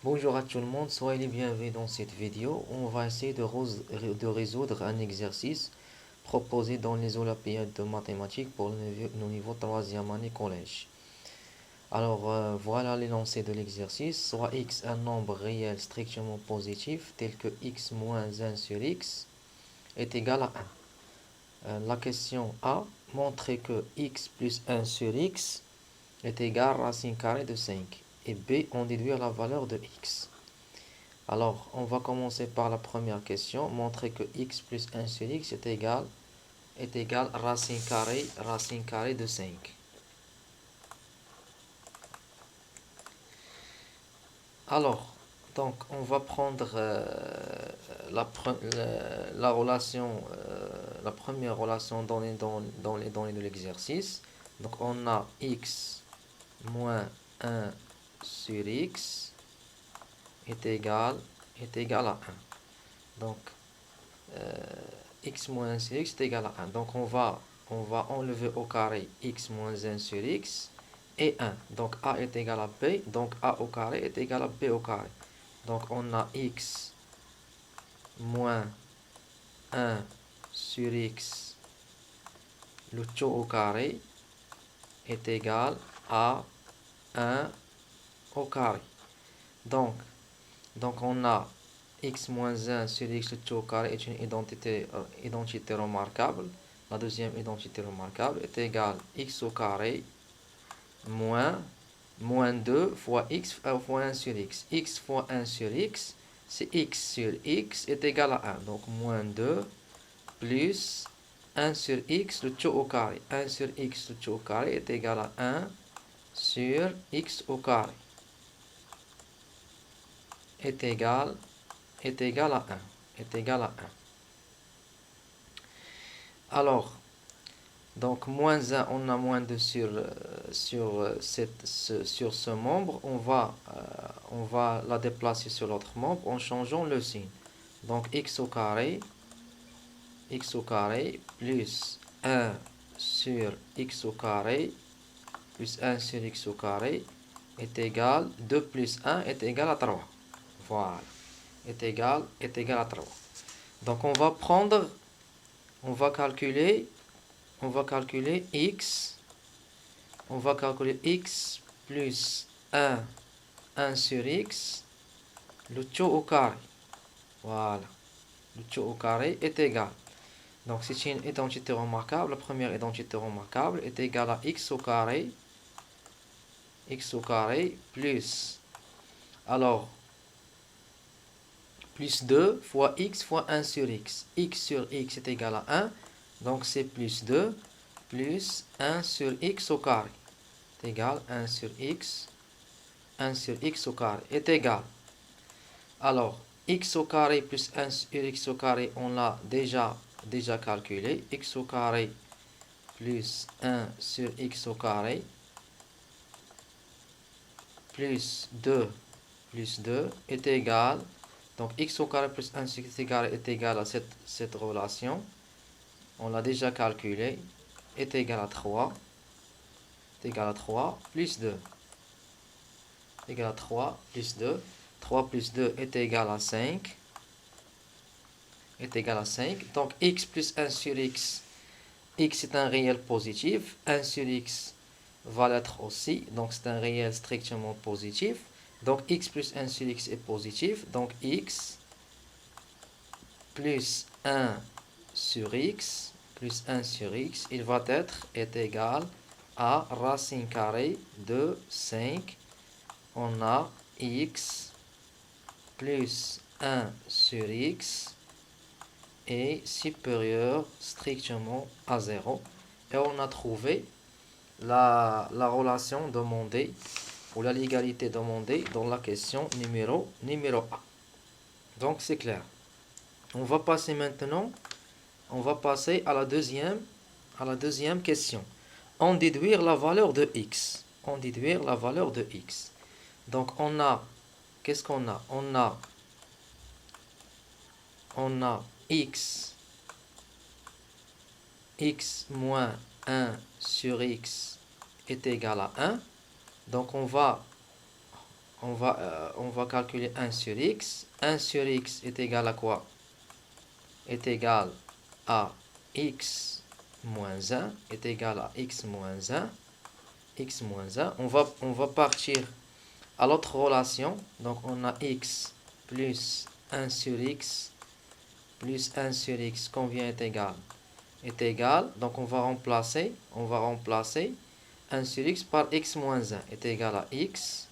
Bonjour à tout le monde, soyez les bienvenus dans cette vidéo où on va essayer de résoudre un exercice proposé dans les Olympiades de mathématiques pour le niveau 3e année collège. Alors voilà l'énoncé de l'exercice, soit x un nombre réel strictement positif tel que x moins 1 sur x est égal à 1. La question A, montrer que x plus 1 sur x est égal à racine carrée de 5 et B, en déduire la valeur de x. Alors, on va commencer par la première question. Montrer que x plus 1 sur x est égal à racine carrée de 5. Alors, donc, on va prendre la relation, la première relation dans les données de l'exercice. Donc, on a x moins 1 sur x est égal à 1. Donc, x moins 1 sur x est égal à 1. Donc on va enlever au carré x moins 1 sur x et 1. Donc a est égal à b. Donc a au carré est égal à b au carré. Donc on a x moins 1 sur x, le tout au carré, est égal à 1 au carré. Donc on a x moins 1 sur x le tout au carré est une identité remarquable. La deuxième identité remarquable est égale à x au carré moins 2 fois x fois 1 sur x. X fois 1 sur x, c'est x sur x est égal à 1. Donc moins 2 plus 1 sur x le tout au carré. 1 sur x le tout au carré est égal à 1 sur x au carré est égal à 1. Est égal à 1. Alors, donc moins 1, on a moins 2 sur ce membre. On va la déplacer sur l'autre membre en changeant le signe. Donc x au carré plus 1 sur x au carré plus 1 sur x au carré est égal, 2 plus 1 est égal à 3. Voilà, est égal à 3. Donc on va calculer x. On va calculer x plus 1 sur x, le tout au carré. Voilà, le tout au carré est égal. Donc c'est une identité remarquable. La première identité remarquable est égale à x au carré plus, alors, plus 2 fois x fois 1 sur x. X sur x est égal à 1. Donc c'est plus 2 plus 1 sur x au carré est égal à 1 sur x au carré est égal. Alors, x au carré plus 1 sur x au carré, on l'a déjà calculé. X au carré plus 1 sur x au carré plus 2 est égal. Donc x au carré plus 1 sur x est égal à cette relation. On l'a déjà calculé. Est égal à 3. Est égal à 3 plus 2. Est égal à 3 plus 2. 3 plus 2 est égal à 5. Est égal à 5. Donc x plus 1 sur x. X est un réel positif. 1 sur x va l'être aussi. Donc c'est un réel strictement positif. Donc x plus 1 sur x est positif. Donc x plus 1 sur x plus 1 sur x, il va est égal à racine carrée de 5. On a x plus 1 sur x est supérieur strictement à 0. Et on a trouvé la relation demandée ou la légalité demandée dans la question numéro A. Donc c'est clair. On va passer maintenant à la deuxième question. En déduire la valeur de x. Donc on a, qu'est-ce qu'on a? On a x moins 1 sur x est égal à 1. Donc on va on va calculer 1 sur x. 1 sur x est égal à quoi? Est égal à x moins 1, est égal à x moins 1, x moins 1. On va partir à l'autre relation. Donc on a x plus 1 sur x plus 1 sur x. Combien est égal? Est égal, donc on va remplacer 1 sur x par x moins 1 est égal à x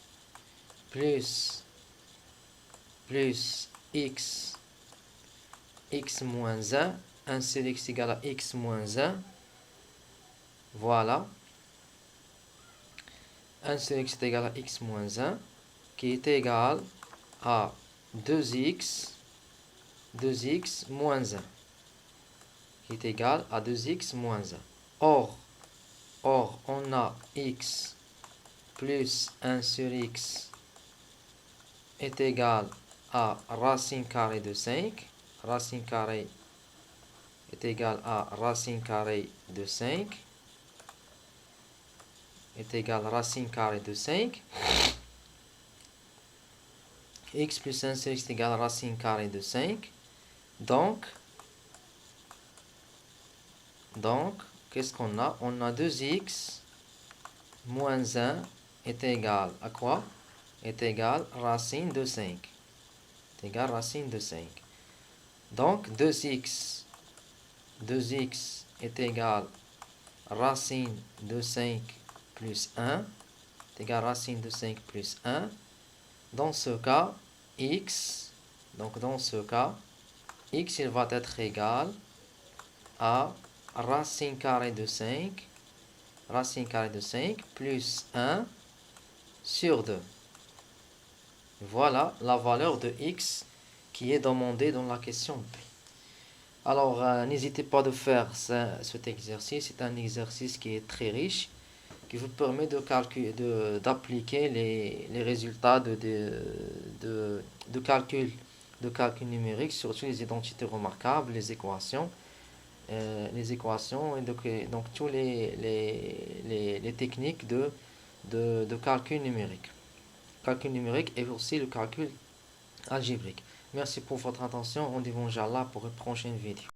plus x moins 1. 1 sur x égale à x moins 1. Voilà. 1 sur x est égal à x moins 1, qui est égal à 2x moins 1, qui est égal à 2x moins 1. Or, on a x plus 1 sur x est égal à racine carrée de 5. Racine carrée est égal à racine carrée de 5. Est égal à racine carrée de 5. X plus 1 sur x est égal à racine carrée de 5. Donc qu'est-ce qu'on a? On a 2x moins 1 est égal à quoi? Est égal à racine de 5. Est égal à racine de 5. Donc 2x est égal à racine de 5 plus 1. Est égal à racine de 5 plus 1. Dans ce cas, x, il va être égal à racine carrée de 5 plus 1 sur 2. Voilà la valeur de x qui est demandée dans la question B. Alors, n'hésitez pas de faire cet exercice. C'est un exercice qui est très riche, qui vous permet d'appliquer les résultats de calcul numérique, surtout les identités remarquables, les équations et donc tous les techniques de calcul numérique. Calcul numérique et aussi le calcul algébrique. Merci pour votre attention. Rendez-vous Inch'Allah pour une prochaine vidéo.